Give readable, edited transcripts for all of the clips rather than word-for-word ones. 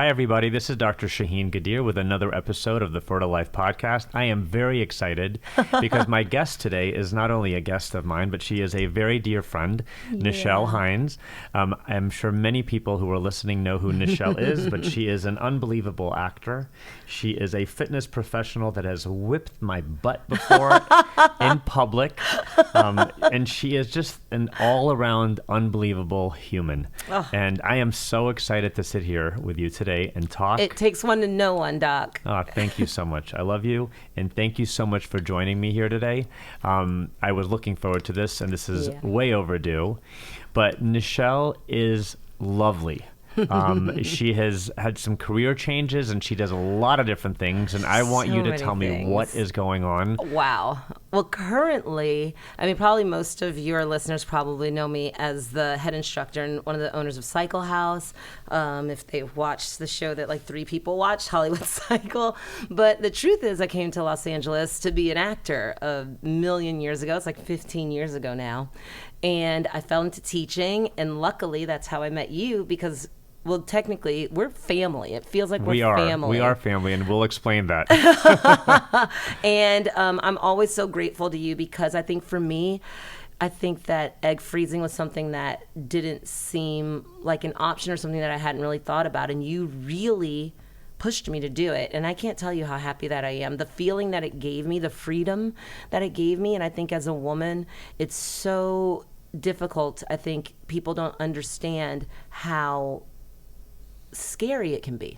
Hi, everybody. This is Dr. Shahin Ghadir with another episode of the Fertile Life podcast. I am very excited because my guest today is not only a guest of mine, but she is a very dear friend, Nichelle Hines. I'm sure many people who are listening know who Nichelle is, but she is an unbelievable actor. She is a fitness professional that has whipped my butt before in public. And she is just an all-around unbelievable human. Oh. And I am so excited to sit here with you today and talk. It takes one to know one, Doc. Oh, thank you so much. I love you. And thank you so much for joining me here today. I was looking forward to this, and this is way overdue. But Nichelle is lovely. She has had some career changes, and she does a lot of different things. And I want you to tell me what is going on. Wow. Well, currently, probably most of your listeners probably know me as the head instructor and one of the owners of Cycle House. If they watched the show that like 3 people watched, Hollywood Cycle. But the truth is, I came to Los Angeles to be an actor a million years ago. It's like 15 years ago now. And I fell into teaching, and luckily that's how I met you because, well, technically, we're family. It feels like we're family. We are family, and we'll explain that. And I'm always so grateful to you because I think for me, I think that egg freezing was something that didn't seem like an option or something that I hadn't really thought about, and you really pushed me to do it. And I can't tell you how happy that I am. The feeling that it gave me, the freedom that it gave me, and I think as a woman, it's so difficult. I think people don't understand how scary it can be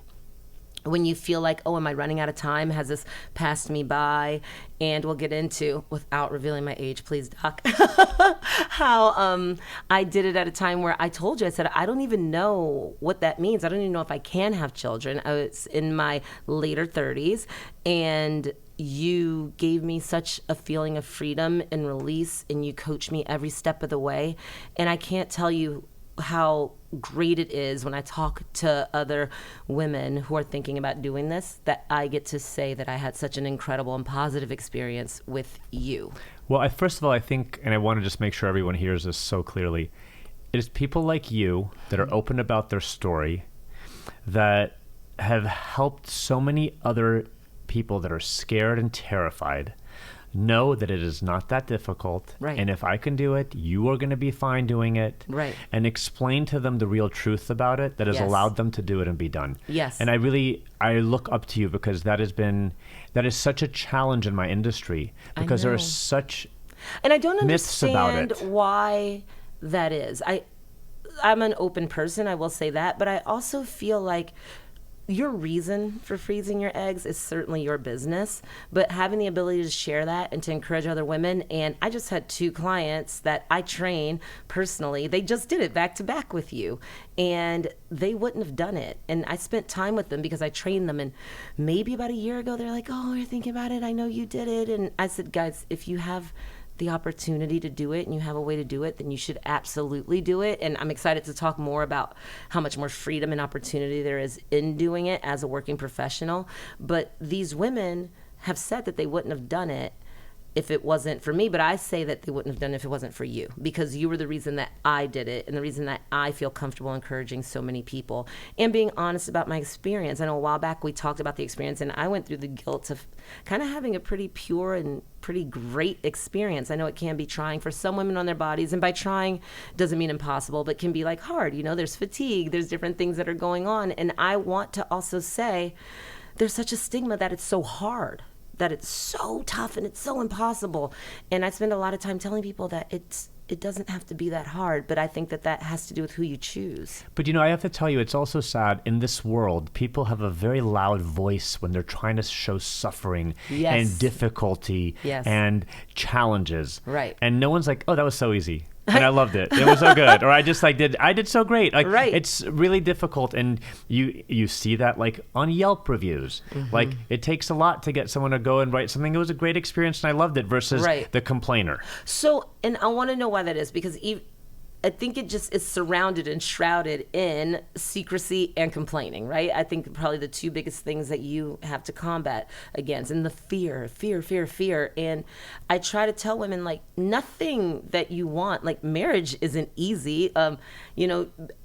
when you feel like, oh, am I running out of time? Has this passed me by? And we'll get into, without revealing my age, please, Doc, how I did it at a time where I told you, I said, I don't even know what that means. I don't even know if I can have children. I was in my later 30s, and you gave me such a feeling of freedom and release, and you coached me every step of the way. And I can't tell you how great it is when I talk to other women who are thinking about doing this, that I get to say that I had such an incredible and positive experience with you. Well, first of all, I think, and I want to just make sure everyone hears this so clearly, it is people like you that are open about their story that have helped so many other people that are scared and terrified know that it is not that difficult. Right. And if I can do it, you are going to be fine doing it. Right. And explain to them the real truth about it that has allowed them to do it and be done. Yes. And I look up to you because that is such a challenge in my industry because there are such and I don't myths about understand it. Why that is. I'm an open person, I will say that, but I also feel like your reason for freezing your eggs is certainly your business, but having the ability to share that and to encourage other women. And I just had 2 clients that I train personally. They just did it back to back with you, and they wouldn't have done it. And I spent time with them because I trained them. And maybe about a year ago, they're like, oh, you're thinking about it. I know you did it. And I said, guys, if you have the opportunity to do it and you have a way to do it, then you should absolutely do it. And I'm excited to talk more about how much more freedom and opportunity there is in doing it as a working professional. But these women have said that they wouldn't have done it if it wasn't for me, but I say that they wouldn't have done it if it wasn't for you, because you were the reason that I did it and the reason that I feel comfortable encouraging so many people and being honest about my experience. I know a while back we talked about the experience, and I went through the guilt of kind of having a pretty pure and pretty great experience. I know it can be trying for some women on their bodies, and by trying doesn't mean impossible, but can be like hard. There's fatigue, there's different things that are going on. And I want to also say there's such a stigma that it's so hard, that it's so tough and it's so impossible. And I spend a lot of time telling people that it doesn't have to be that hard, but I think that has to do with who you choose. But I have to tell you, it's also sad in this world, people have a very loud voice when they're trying to show suffering and difficulty and challenges. Right. And no one's like, oh, that was so easy. And I loved it. It was so good. Or I did so great. Right. It's really difficult. And you see that on Yelp reviews. Mm-hmm. It takes a lot to get someone to go and write something. It was a great experience and I loved it versus the complainer. So, and I want to know why that is, because I think it just is surrounded and shrouded in secrecy and complaining, right? I think probably the two biggest things that you have to combat against, and the fear. And I try to tell women, like, nothing that you want, like marriage isn't easy.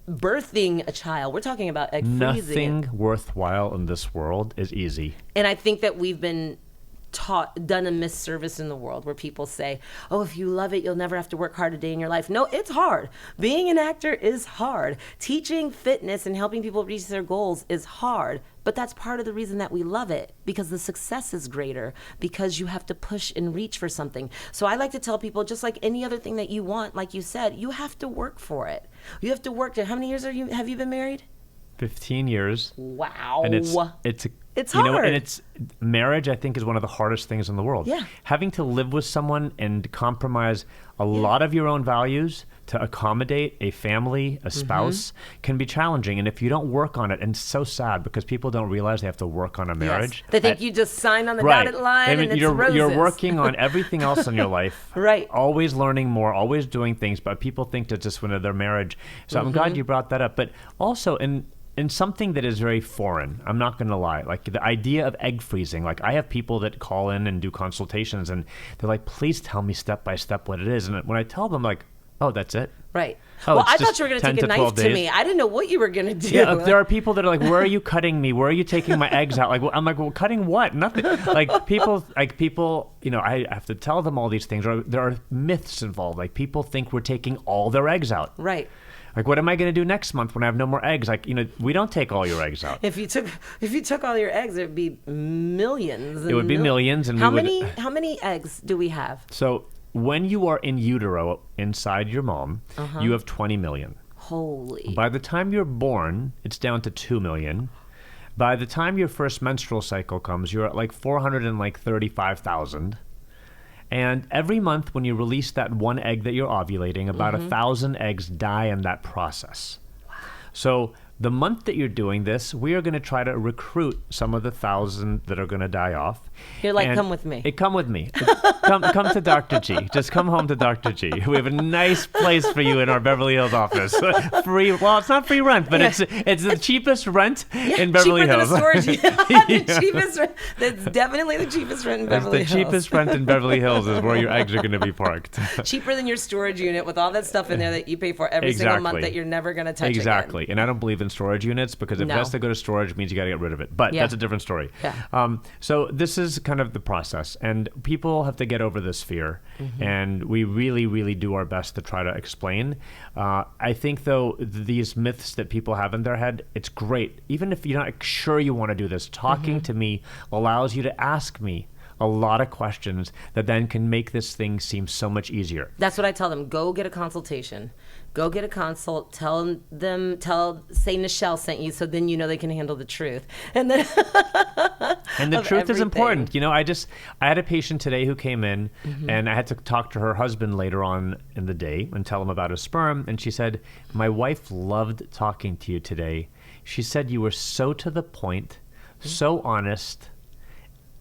Birthing a child, we're talking about egg freezing. Nothing worthwhile in this world is easy. And I think that we've been done a misservice in the world where people say, oh, if you love it, you'll never have to work hard a day in your life. No, it's hard. Being an actor is hard. Teaching fitness and helping people reach their goals is hard. But that's part of the reason that we love it, because the success is greater, because you have to push and reach for something. So I like to tell people, just like any other thing that you want, like you said, you have to work for it. You have to work to, how many years have you been married? 15 years. Wow. And it's hard. And it's marriage, I think, is one of the hardest things in the world. Yeah. Having to live with someone and compromise a lot of your own values to accommodate a family, a spouse, can be challenging. And if you don't work on it, and it's so sad because people don't realize they have to work on a marriage. Yes. They think you just sign on the dotted line and it's roses. You're working on everything else in your life. Right. Always learning more, always doing things, but people think that's just when they're marriage. So I'm glad you brought that up. But also in something that is very foreign, I'm not going to lie, like the idea of egg freezing. Like I have people that call in and do consultations and they're like, please tell me step by step what it is. And when I tell them, like, oh, that's it? Right. Oh, well, I thought you were going to take a knife to days. me. I didn't know what you were going to do. Yeah, there are people that are like, where are you cutting me? Where are you taking my eggs out? Like, I'm like, well, cutting what? Nothing. Like people, I have to tell them all these things. Or there are myths involved. Like people think we're taking all their eggs out. Right. Like, what am I going to do next month when I have no more eggs? Like, we don't take all your eggs out. If you took all your eggs, it would be millions. It would be millions. And how many eggs do we have? So when you are in utero inside your mom, you have 20 million. Holy. By the time you're born, it's down to 2 million. By the time your first menstrual cycle comes, you're at like 435,000. And every month when you release that one egg that you're ovulating, about 1,000 eggs die in that process. Wow. So the month that you're doing this, we are going to try to recruit some of the 1,000 that are going to die off. You're like, come with me. Come with me. Come to Dr. G. Just come home to Dr. G. We have a nice place for you in our Beverly Hills office. Free. Well, it's not free rent, but it's the cheapest rent in Beverly Hills. Cheaper than a storage. The cheapest rent. That's definitely the cheapest rent in Beverly Hills. The cheapest rent in Beverly Hills is where your eggs are going to be parked. Cheaper than your storage unit with all that stuff in there that you pay for every single month that you're never going to touch Exactly. again. And I don't believe in storage units because if it has to go to storage, it means you got to get rid of it. But that's a different story. Yeah. So this is kind of the process, and people have to get over this fear, and we really, really do our best to try to explain. I think, though, these myths that people have in their head, it's great. Even if you're not sure you want to do this, talking to me allows you to ask me a lot of questions that then can make this thing seem so much easier. That's what I tell them. Go get a consultation. Go get a consult. Say Nichelle sent you, so then they can handle the truth. And then and the truth is important. I had a patient today who came in, and I had to talk to her husband later on in the day and tell him about his sperm. And she said, my wife loved talking to you today. She said you were so to the point, so honest,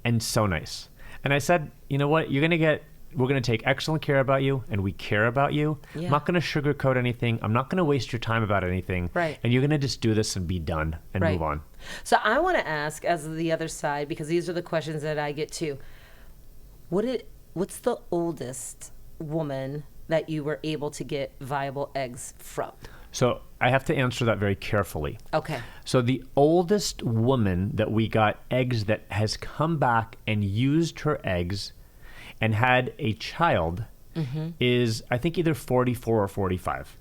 and so nice. And I said, you know what? We're going to take excellent care about you, and we care about you. Yeah. I'm not going to sugarcoat anything. I'm not going to waste your time about anything. Right. And you're going to just do this and be done and move on. So I want to ask, as the other side, because these are the questions that I get too. What's the oldest woman that you were able to get viable eggs from? So I have to answer that very carefully. Okay. So the oldest woman that we got eggs that has come back and used her eggs and had a child is, I think, either 44 or 45.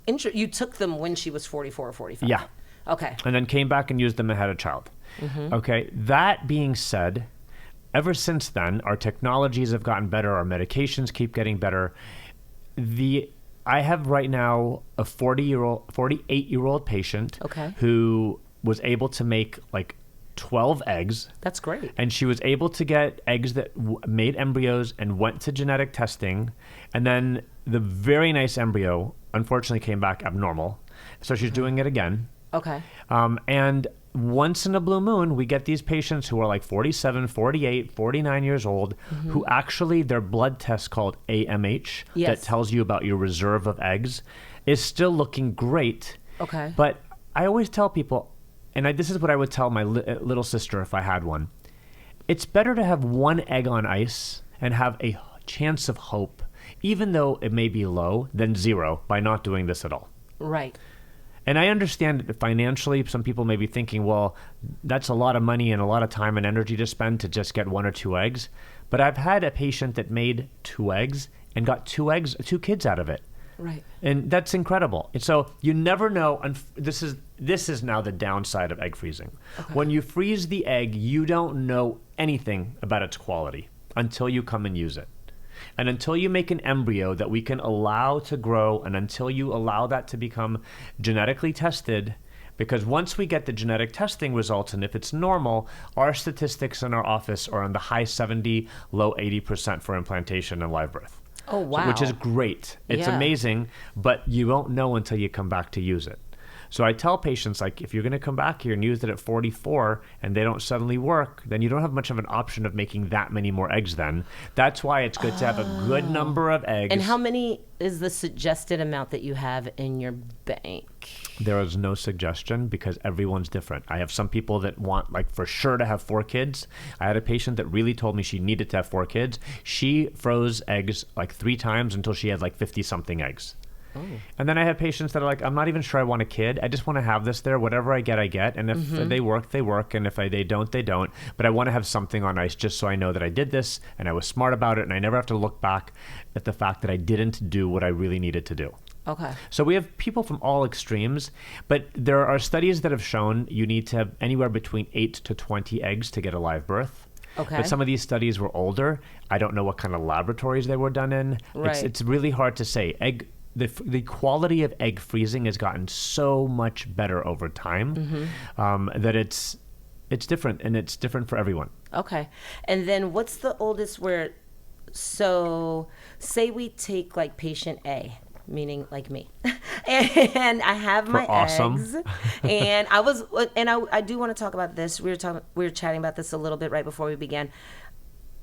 You took them when she was 44 or 45? Yeah. Okay. And then came back and used them and had a child. Okay. That being said, ever since then, our technologies have gotten better. Our medications keep getting better. I have right now a 48-year-old patient who was able to make like 12 eggs. That's great. And she was able to get eggs that made embryos and went to genetic testing. And then the very nice embryo unfortunately came back abnormal. So she's doing it again. Okay. And once in a blue moon, we get these patients who are like 47, 48, 49 years old, who actually, their blood test called AMH, that tells you about your reserve of eggs. is still looking great. Okay. But I always tell people, and this is what I would tell my little sister if I had one. It's better to have one egg on ice and have a chance of hope, even though it may be low, than zero by not doing this at all. Right. And I understand that financially, some people may be thinking, well, that's a lot of money and a lot of time and energy to spend to just get 1 or 2 eggs. But I've had a patient that made 2 eggs and got 2 kids out of it. Right. And that's incredible. And so you never know. This is now the downside of egg freezing. Okay. When you freeze the egg, you don't know anything about its quality until you come and use it. And until you make an embryo that we can allow to grow, and until you allow that to become genetically tested, because once we get the genetic testing results, and if it's normal, our statistics in our office are in the high 70, low 80% for implantation and live birth. Oh, wow. So, which is great. It's amazing, but you won't know until you come back to use it. So I tell patients, like, if you're going to come back here and use it at 44 and they don't suddenly work, then you don't have much of an option of making that many more eggs then. That's why it's good to have a good number of eggs. And how many is the suggested amount that you have in your bank? There is no suggestion because everyone's different. I have some people that want, like, for sure to have 4 kids. I had a patient that really told me she needed to have 4 kids. She froze eggs like 3 times until she had like 50-something eggs. Oh. And then I have patients that are like, I'm not even sure I want a kid. I just want to have this there. Whatever I get, I get. And if they work, they work. And if they don't, they don't. But I want to have something on ice just so I know that I did this and I was smart about it. And I never have to look back at the fact that I didn't do what I really needed to do. Okay. So we have people from all extremes, but there are studies that have shown you need to have anywhere between 8 to 20 eggs to get a live birth. Okay. But some of these studies were older. I don't know what kind of laboratories they were done in. Right. It's really hard to say. The quality of egg freezing has gotten so much better over time that it's different, and it's different for everyone. Okay. And then what's the oldest so say we take like patient A, meaning like me, and I have my eggs, and I do want to talk about this. We were chatting about this a little bit right before we began.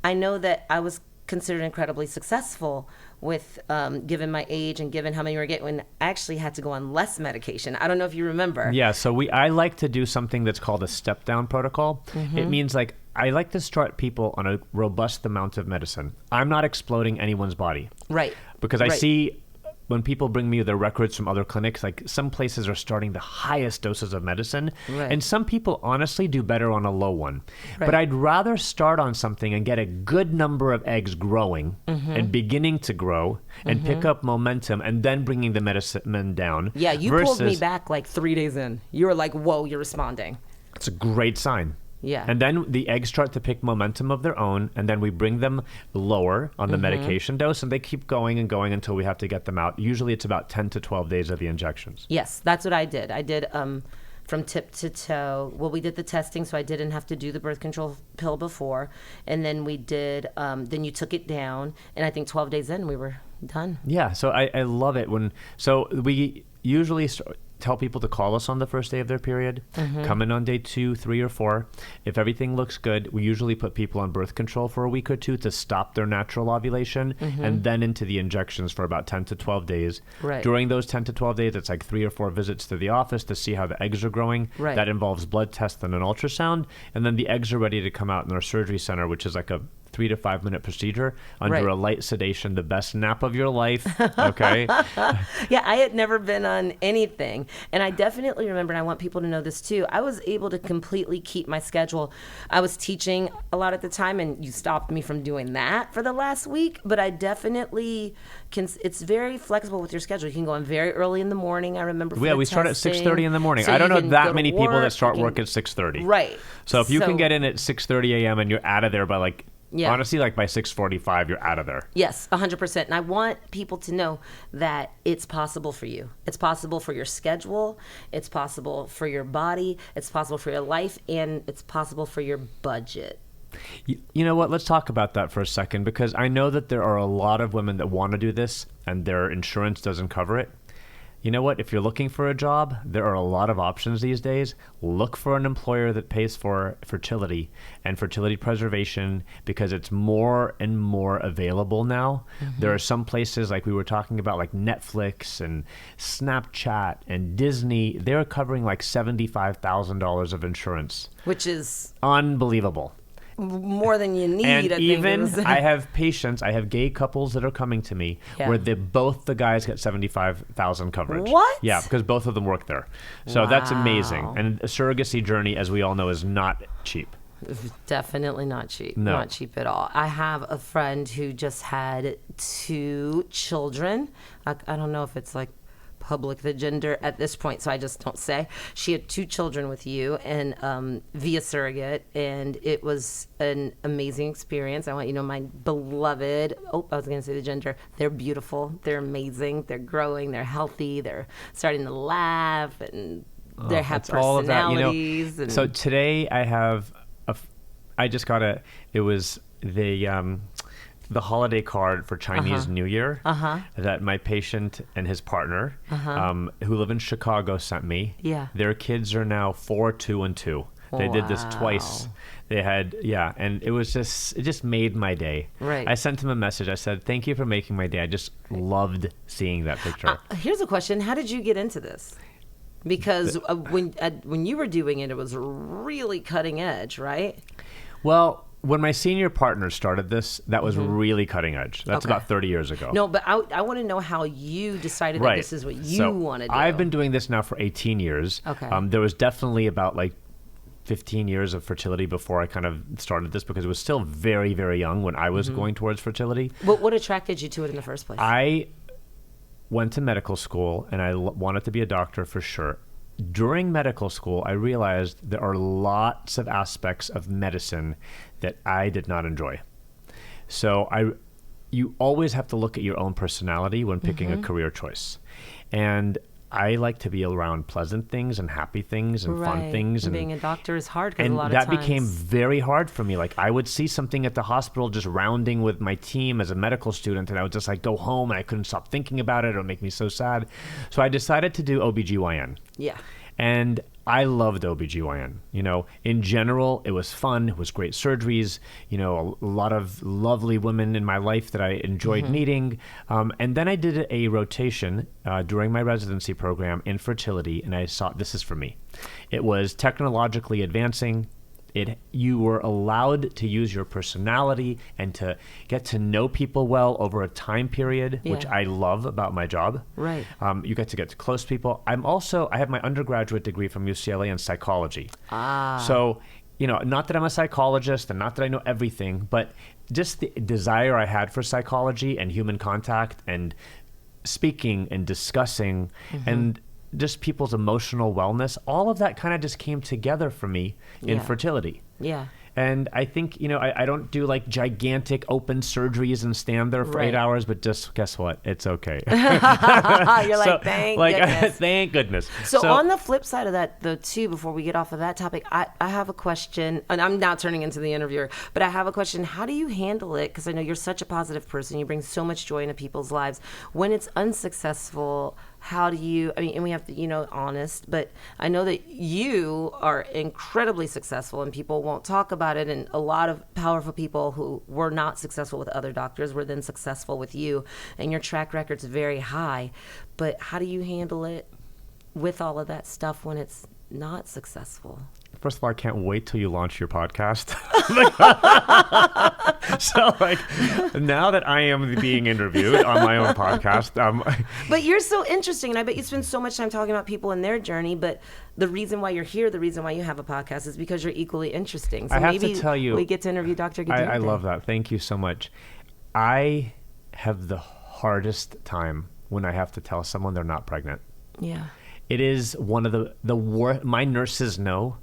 I know that I was considered incredibly successful with given my age and given how many we were getting when I actually had to go on less medication. I don't know if you remember. Yeah, so I like to do something that's called a step down protocol. It means like I like to start people on a robust amount of medicine. I'm not exploding anyone's body. Right. Because I see when people bring me their records from other clinics, like some places are starting the highest doses of medicine. Right. And some people honestly do better on a low one. Right. But I'd rather start on something and get a good number of eggs growing and beginning to grow and pick up momentum and then bringing the medicine down. Yeah, you pulled me back like 3 days in. You were like, whoa, you're responding. It's a great sign. Yeah. And then the eggs start to pick momentum of their own, and then we bring them lower on the medication dose, and they keep going and going until we have to get them out. Usually it's about 10 to 12 days of the injections. Yes, that's what I did. I did from tip to toe. Well, we did the testing, so I didn't have to do the birth control pill before. And then we did, then you took it down, and I think 12 days in, we were done. Yeah, so I love it. So we usually tell people to call us on the first day of their period, come in on day 2, 3, or 4. If everything looks good, we usually put people on birth control for a week or 2 to stop their natural ovulation, and then into the injections for about 10 to 12 days. Right. During those 10 to 12 days, it's like 3 or 4 visits to the office to see how the eggs are growing. Right. That involves blood tests and an ultrasound, and then the eggs are ready to come out in our surgery center, which is like a 3 to 5 minute procedure under a light sedation, the best nap of your life. Okay. Yeah, I had never been on anything. And I definitely remember, and I want people to know this too, I was able to completely keep my schedule. I was teaching a lot at the time, and you stopped me from doing that for the last week, but I definitely can. It's very flexible with your schedule. You can go in very early in the morning. I remember for we start at 6:30 in the morning. So I don't know that many people that start work at 6:30. Right. So if you can get in at 6:30 a.m. and you're out of there by like, honestly, like by 6:45, you're out of there. Yes, 100%. And I want people to know that it's possible for you. It's possible for your schedule. It's possible for your body. It's possible for your life. And it's possible for your budget. You know what? Let's talk about that for a second, because I know that there are a lot of women that want to do this and their insurance doesn't cover it. you know what? If you're looking for a job, there are a lot of options these days. Look for an employer that pays for fertility and fertility preservation because it's more and more available now. There are some places like we were talking about, like Netflix and Snapchat and Disney. They're covering like $75,000 of insurance. Which is unbelievable. More than you need. And I think I have patients, I have gay couples that are coming to me where both the guys get 75,000 coverage. What? Yeah, because both of them work there. So that's amazing. And a surrogacy journey, as we all know, is not cheap. Definitely not cheap. No. Not cheap at all. I have a friend who just had 2 children. I don't know if it's like public the gender at this point, so I just don't say. She had 2 children with you and via surrogate, and it was an amazing experience. I want you to know my beloved, I was going to say the gender. They're beautiful. They're amazing. They're growing. They're healthy. They're starting to laugh, and they have personalities. That, so today I have I just got it was the holiday card for Chinese New Year that my patient and his partner, who live in Chicago, sent me. Yeah. Their kids are now 4, 2, and 2. They did this twice. They had, and it just made my day. Right. I sent him a message. I said, thank you for making my day. I just loved seeing that picture. Here's a question. How did you get into this? Because when you were doing it, it was really cutting edge, right? Well, when my senior partner started this, that was really cutting edge. That's about 30 years ago. No, but I want to know how you decided that this is what you want to do. I've been doing this now for 18 years. Okay. There was definitely about like 15 years of fertility before I kind of started this because it was still very, very young when I was going towards fertility. But what attracted you to it in the first place? I went to medical school and I wanted to be a doctor for sure. During medical school, I realized there are lots of aspects of medicine that I did not enjoy. So you always have to look at your own personality when picking a career choice. And I like to be around pleasant things and happy things and fun things. And being a doctor is hard because a lot of that times became very hard for me. Like I would see something at the hospital just rounding with my team as a medical student and I would just like go home and I couldn't stop thinking about it. It would make me so sad. So I decided to do OBGYN. Yeah. And I loved OBGYN. You know, in general, it was fun. It was great surgeries. You know, a lot of lovely women in my life that I enjoyed meeting. And then I did a rotation during my residency program in fertility, and I saw this is for me. It was technologically advancing. You were allowed to use your personality and to get to know people well over a time period, which I love about my job. Right. You get to close people. I have my undergraduate degree from UCLA in psychology. So, you know, not that I'm a psychologist and not that I know everything, but just the desire I had for psychology and human contact and speaking and discussing and just people's emotional wellness, all of that kind of just came together for me in fertility. Yeah. And I think, you know, I don't do like gigantic open surgeries and stand there for 8 hours, but just guess what? It's okay. You're like, thank goodness. Thank goodness. So on the flip side of that, though, too, before we get off of that topic, I have a question, and I'm now turning into the interviewer, but I have a question. How do you handle it? Because I know you're such a positive person. You bring so much joy into people's lives. When it's unsuccessful, how do you, I mean, and we have to, you know, honest, but I know that you are incredibly successful and people won't talk about it. And a lot of powerful people who were not successful with other doctors were then successful with you, and your track record's very high. But how do you handle it with all of that stuff when it's not successful? First of all, I can't wait till you launch your podcast. So, like, now that I am being interviewed on my own podcast. But you're so interesting, and I bet you spend so much time talking about people and their journey, but the reason why you're here, the reason why you have a podcast is because you're equally interesting. So I have maybe to tell you, we get to interview Dr. Ghadir. I love that. Thank you so much. I have the hardest time when I have to tell someone they're not pregnant. Yeah. It is one of the worst. My nurses know.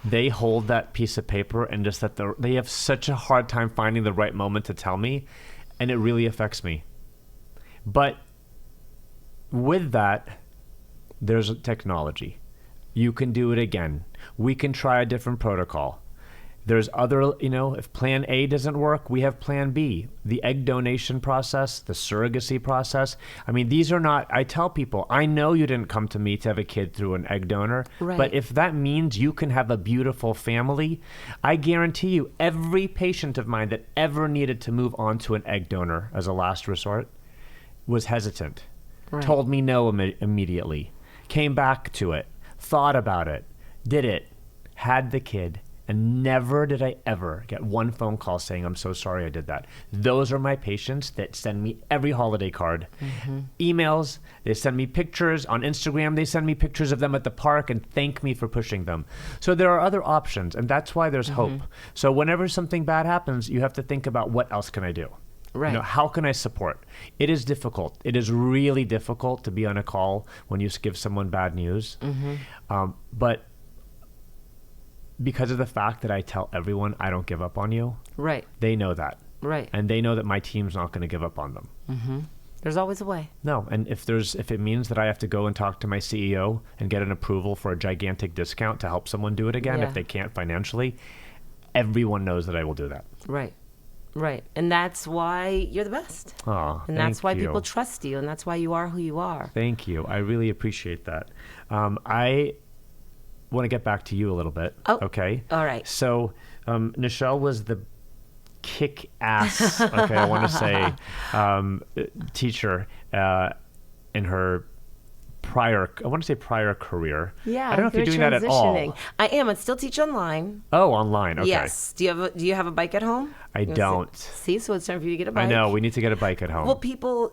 They hold that piece of paper and just that they have such a hard time finding the right moment to tell me, and it really affects me. But with that, there's technology. You can do it again. We can try a different protocol. There's other, if plan A doesn't work, we have plan B. The egg donation process, the surrogacy process. I mean, these are not, I tell people, I know you didn't come to me to have a kid through an egg donor, Right. but if that means you can have a beautiful family, I guarantee you every patient of mine that ever needed to move on to an egg donor as a last resort was hesitant, Right. told me no immediately, came back to it, thought about it, did it, had the kid. And never did I ever get one phone call saying, I'm so sorry I did that. Those are my patients that send me every holiday card, emails, they send me pictures on Instagram, they send me pictures of them at the park and thank me for pushing them. So there are other options, and that's why there's hope. So whenever something bad happens, you have to think about, what else can I do? Right. How can I support? It is difficult. It is really difficult to be on a call when you give someone bad news. But because of the fact that I tell everyone I don't give up on you, Right. they know that. Right. And they know that my team's not going to give up on them. There's always a way. No, and if it means that I have to go and talk to my CEO and get an approval for a gigantic discount to help someone do it again Yeah. if they can't financially, everyone knows that I will do that. Right. Right. And that's why you're the best. Oh, And that's why thank you. people trust you. And that's why you are who you are. Thank you. I really appreciate that. I want to get back to you a little bit. Oh, Okay. all right. So, Nichelle was the kick-ass, okay, I want to say, teacher in her prior career. Yeah. I don't know if you're doing that at all. I am. I still teach online. Oh, online. Okay. Yes. Do you have a bike at home? I don't. See, so it's time for you to get a bike. I know. We need to get a bike at home. Well,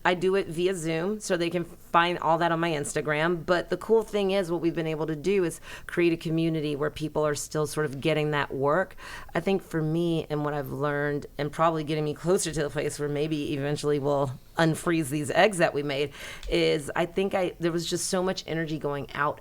I do it via Zoom, so they can find all that on my Instagram. But the cool thing is, what we've been able to do is create a community where people are still sort of getting that work. I think for me, and what I've learned, and probably getting me closer to the place where maybe eventually we'll unfreeze these eggs that we made, is I think there was just so much energy going out,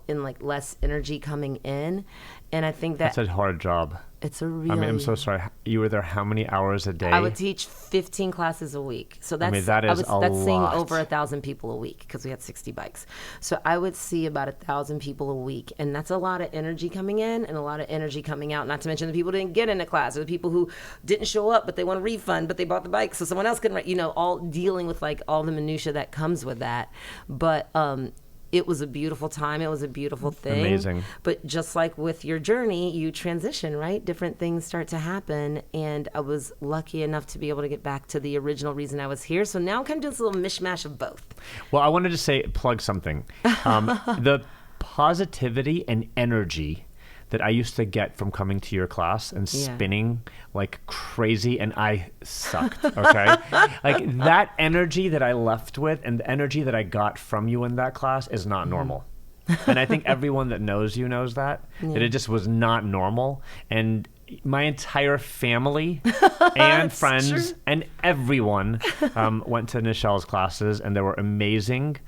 and like less energy coming in. And I think that's a hard job. It's a really... I mean, I'm so sorry. You were there how many hours a day? I would teach 15 classes a week. So that's, that is that's seeing lot. over 1,000 people a week because we had 60 bikes. So I would see about 1,000 people a week. And that's a lot of energy coming in and a lot of energy coming out. Not to mention the people who didn't get into class, or the people who didn't show up, but they want a refund, but they bought the bike so someone else can, all dealing with like all the minutia that comes with that. But, it was a beautiful time. It was a beautiful thing. Amazing. But just like with your journey, you transition, right? Different things start to happen. And I was lucky enough to be able to get back to the original reason I was here. So now I'm kind of doing this little mishmash of both. Well, I wanted to plug something. The positivity and energy that I used to get from coming to your class and spinning like crazy, and I sucked, okay? Like that energy that I left with and the energy that I got from you in that class is not normal. And I think everyone that knows you knows that it just was not normal. And my entire family and friends and everyone went to Nichelle's classes, and they were amazing.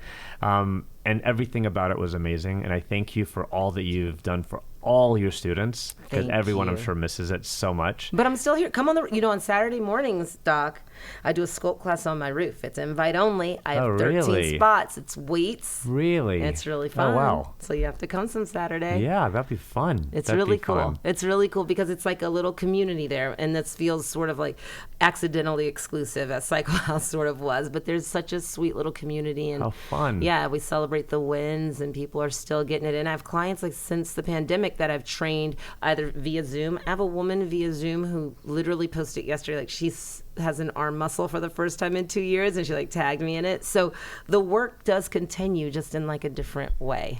And everything about it was amazing. And I thank you for all that you've done for all your students, because everyone, I'm sure, misses it so much. But I'm still here. Come on on Saturday mornings, Doc, I do a sculpt class on my roof. It's invite only. I have 13 spots. It's weights. Really? And it's really fun. Oh, wow. So you have to come some Saturday. Yeah, that'd be fun. It's really cool. It's really cool because it's like a little community there, and this feels sort of like accidentally exclusive, as Cycle House sort of was. But there's such a sweet little community. And how fun. Yeah, we celebrate the wins, and people are still getting it in. I have clients like since the pandemic that I've trained either via Zoom. I have a woman via Zoom who literally posted yesterday, like she has an arm muscle for the first time in 2 years, and she like tagged me in it. So the work does continue, just in like a different way.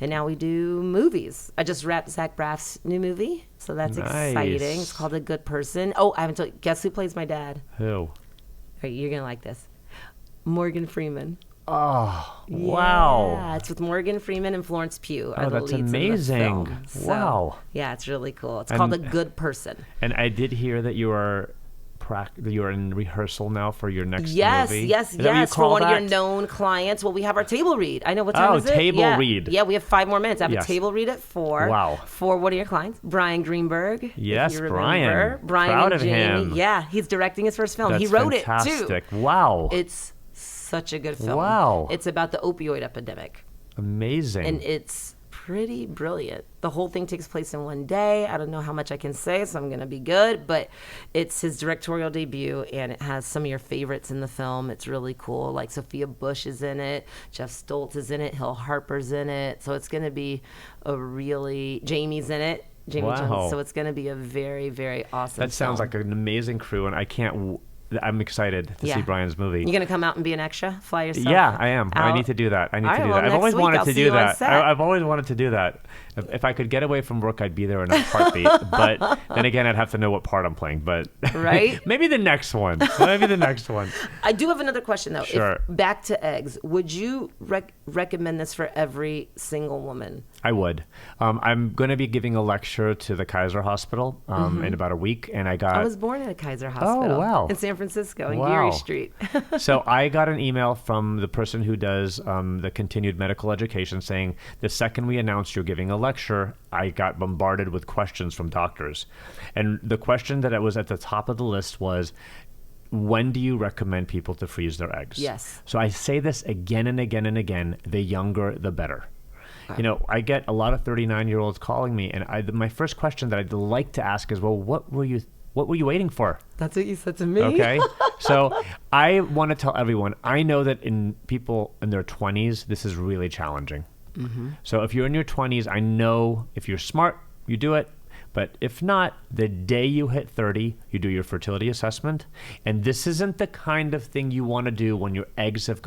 And now we do movies. I just wrapped Zach Braff's new movie, so that's exciting. It's called A Good Person. Oh, I haven't told you. Guess who plays my dad? Who? All right, you're gonna like this. Morgan Freeman. Oh, wow. Yeah, it's with Morgan Freeman and Florence Pugh. Oh, that's amazing. Wow. Yeah, it's really cool. It's called A Good Person. And I did hear that you are in rehearsal now for your next movie. Yes. For one of your known clients. Well, we have our table read. I know, what time is it? Table read. Yeah, we have 5 more minutes. I have a table read at 4. Wow. For one of your clients, Brian Greenberg. Yes, Brian. Proud and of Jamie. him. Yeah, he's directing his first film. That's he wrote fantastic. it too. Wow. It's such a good film. Wow. It's about the opioid epidemic. Amazing. And it's pretty brilliant. The whole thing takes place in one day. I don't know how much I can say, so I'm going to be good, but it's his directorial debut, and it has some of your favorites in the film. It's really cool. Like Sophia Bush is in it, Jeff Stoltz is in it, Hill Harper's in it. So it's going to be Jamie's in it. Jamie Wow. Jones. So it's going to be a very, very awesome That sounds film. like an amazing crew, and I'm excited to see Brian's movie. You going to come out and be an extra? Fly yourself? Yeah, I am. I out? need to do that. All right, well, I've next always week wanted I'll to see do you on that. set. I've always wanted to do that. If I could get away from work, I'd be there in a heartbeat. But then again, I'd have to know what part I'm playing. But Right? maybe the next one. I do have another question, though. Sure. Back to eggs. Would you recommend this for every single woman? I would. I'm going to be giving a lecture to the Kaiser Hospital in about a week, and I was born at a Kaiser Hospital wow. in San Francisco, in Wow. Geary Street. So I got an email from the person who does the continued medical education saying the second we announced you're giving a lecture, I got bombarded with questions from doctors. And the question that was at the top of the list was, when do you recommend people to freeze their eggs? Yes. So I say this again and again and again, the younger, the better. You know, I get a lot of 39-year-olds calling me, and my first question that I'd like to ask is, well, what were you waiting for? That's what you said to me. Okay. So I want to tell everyone, I know that in people in their 20s, this is really challenging. Mm-hmm. So if you're in your 20s, I know if you're smart, you do it. But if not, the day you hit 30, you do your fertility assessment. And this isn't the kind of thing you want to do when your eggs have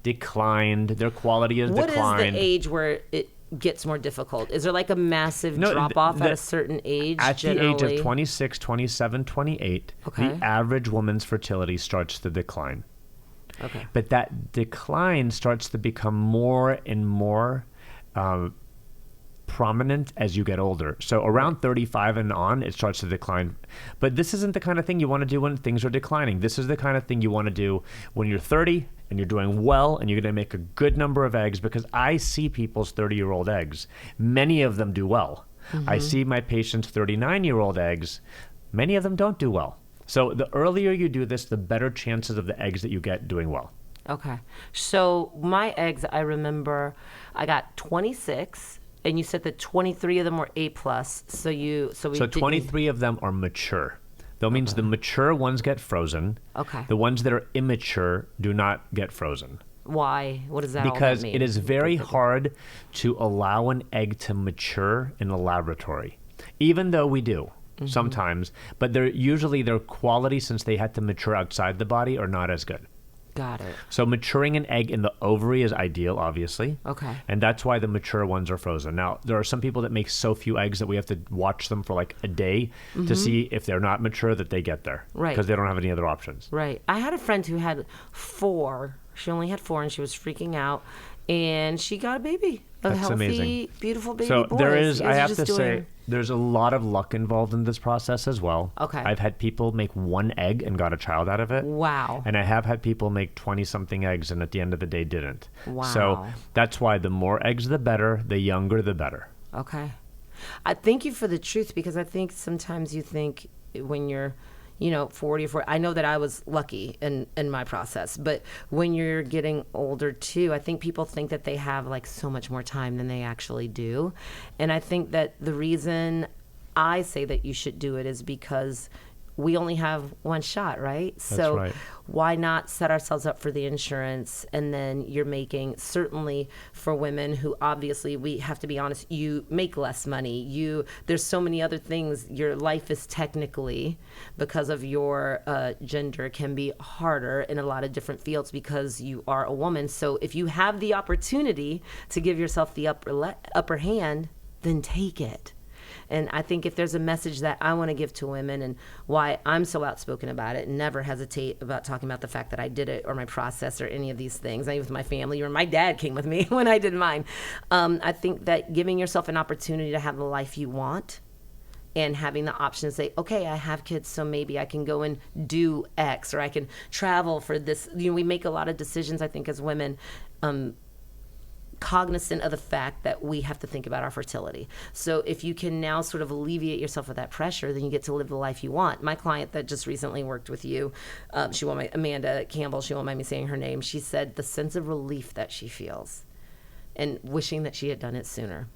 declined, their quality has declined. What is the age where it gets more difficult? Is there like a massive drop-off at a certain age? At generally? the age of 26, 27, 28, Okay. the average woman's fertility starts to decline. Okay. But that decline starts to become more and more prominent as you get older. So around 35 and on, it starts to decline. But this isn't the kind of thing you want to do when things are declining. This is the kind of thing you want to do when you're 30 and you're doing well and you're going to make a good number of eggs, because I see people's 30-year-old eggs. Many of them do well. Mm-hmm. I see my patients' 39-year-old eggs. Many of them don't do well. So the earlier you do this, the better chances of the eggs that you get doing well. Okay. So my eggs, I remember I got 26, and you said that 23 of them were A+. So 23 of them are mature. That means the mature ones get frozen. Okay. The ones that are immature do not get frozen. Why? What does that all Because mean? it is very hard to allow an egg to mature in a laboratory, even though we do sometimes. But their quality, since they had to mature outside the body, are not as good. Got it. So maturing an egg in the ovary is ideal, obviously. Okay. And that's why the mature ones are frozen. Now, there are some people that make so few eggs that we have to watch them for like a day to see if they're not mature that they get there. Right. Because they don't have any other options. Right. I had a friend who had 4. She only had 4, and she was freaking out. And she got a baby. A That's healthy, amazing. Beautiful baby So boy. there is, You guys I are have just to say, doing- there's a lot of luck involved in this process as well. Okay. I've had people make 1 egg and got a child out of it. Wow. And I have had people make 20-something eggs and at the end of the day didn't. Wow. So that's why the more eggs, the better. The younger, the better. Okay. I thank you for the truth, because I think sometimes you think when you're 40 or 40, I know that I was lucky in my process, but when you're getting older too, I think people think that they have like so much more time than they actually do. And I think that the reason I say that you should do it is because we only have one shot, right? So right. why not set ourselves up for the insurance? And then you're making, certainly for women who obviously, we have to be honest, you make less money. There's so many other things. Your life is technically, because of your gender, can be harder in a lot of different fields because you are a woman. So if you have the opportunity to give yourself the upper hand, then take it. And I think if there's a message that I want to give to women, and why I'm so outspoken about it, and never hesitate about talking about the fact that I did it or my process or any of these things, not even with my family, or my dad came with me when I did mine. I think that giving yourself an opportunity to have the life you want, and having the option to say, okay, I have kids, so maybe I can go and do X, or I can travel for this. We make a lot of decisions, I think, as women, cognizant of the fact that we have to think about our fertility. So if you can now sort of alleviate yourself of that pressure, then you get to live the life you want. My client that just recently worked with you, Amanda Campbell, she won't mind me saying her name, she said the sense of relief that she feels. and wishing that she had done it sooner.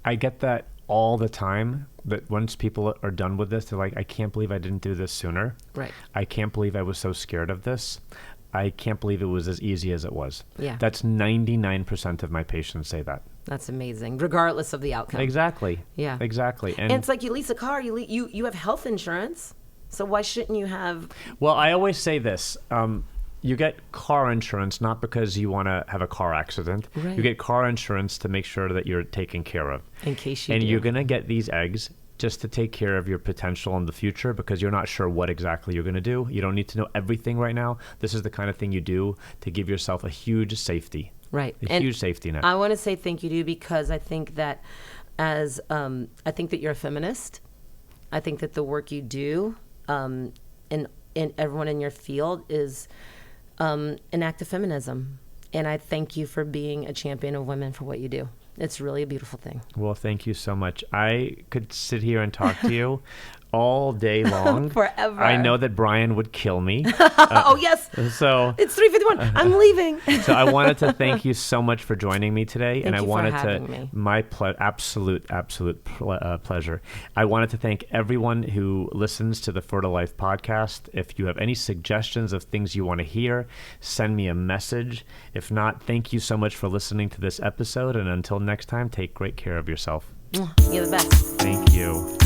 I get that all the time, that once people are done with this, they're like, I can't believe I didn't do this sooner. Right. I can't believe I was so scared of this. I can't believe it was as easy as it was. Yeah. That's 99% of my patients say that. That's amazing, regardless of the outcome. Exactly. Yeah. Exactly. And it's like you lease a car, you have health insurance, so why shouldn't you have... Well, I always say this. You get car insurance not because you want to have a car accident. Right. You get car insurance to make sure that you're taken care of. In case you And do. you're going to get these eggs just to take care of your potential in the future, because you're not sure what exactly you're going to do. You don't need to know everything right now. This is the kind of thing you do to give yourself a huge safety. Right. A huge safety net. I want to say thank you to you, because I think that I think that you're a feminist. I think that the work you do, and everyone in your field is an act of feminism. And I thank you for being a champion of women for what you do. It's really a beautiful thing. Well, thank you so much. I could sit here and talk to you all day long. Forever. I know that Brian would kill me. Oh, yes. So It's 3:51. I'm leaving. So I wanted to thank you so much for joining me today. Thank I you for wanted having to, me. my absolute pleasure. I wanted to thank everyone who listens to the Fertile Life podcast. If you have any suggestions of things you want to hear, send me a message. If not, thank you so much for listening to this episode. And until next time, take great care of yourself. You're the best. Thank you.